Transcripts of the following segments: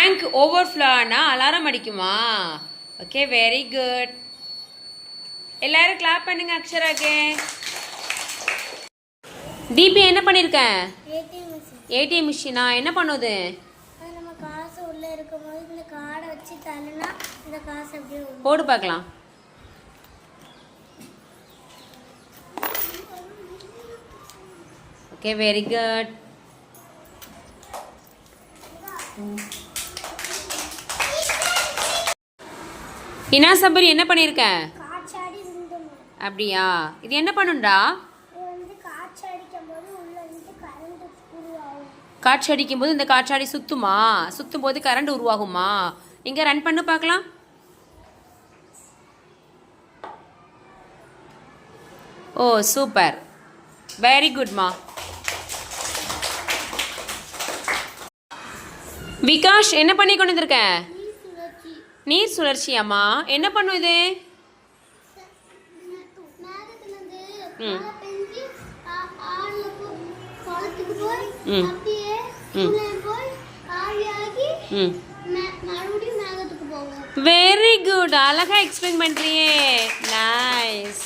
Tank overflow ஆனால் alarm அடிக்குமா? Okay, very good. எல்லாரும் கிளாப் பண்ணுங்க அக்ஷராக்கு. தீபி என்ன பண்ணியிருக்கேன்? ஏடிஎம் மிஷினா என்ன பண்ணுது? நம்ம காசு உள்ள இருக்கும்போது இந்த கார்டை வச்சு தள்ளினா இந்த காசு அப்படியே போடு பார்க்கலாம். Okay, very good. இனா சபரி என்ன பண்ணியிருக்க? அப்படியா? இது என்ன பண்ணுண்டா? காற்று அடிக்கும் போது இந்த காற்றாடி சுத்துமா? சுத்தும் போது கரண்ட் உருவாகுமா? இங்க ரன் பண்ணு பார்க்கலாம். ஓ சூப்பர், வெரி குட்மா. விகாஷ் என்ன பண்ணி கொண்டு வந்திருக்க? நீர் சுழற்சியாம்மா? என்ன பண்ணும் இது? வெரி குட், அழகா எக்ஸ்பிளைன் பண்றியே. நைஸ்.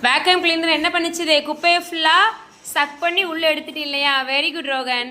வேக்யூம் கிளீனர் என்ன பண்ணுச்சு? குப்பையை ஃபுல்லாக சக் பண்ணி உள்ளே எடுத்துட்டு இல்லையா? Very good Rohan.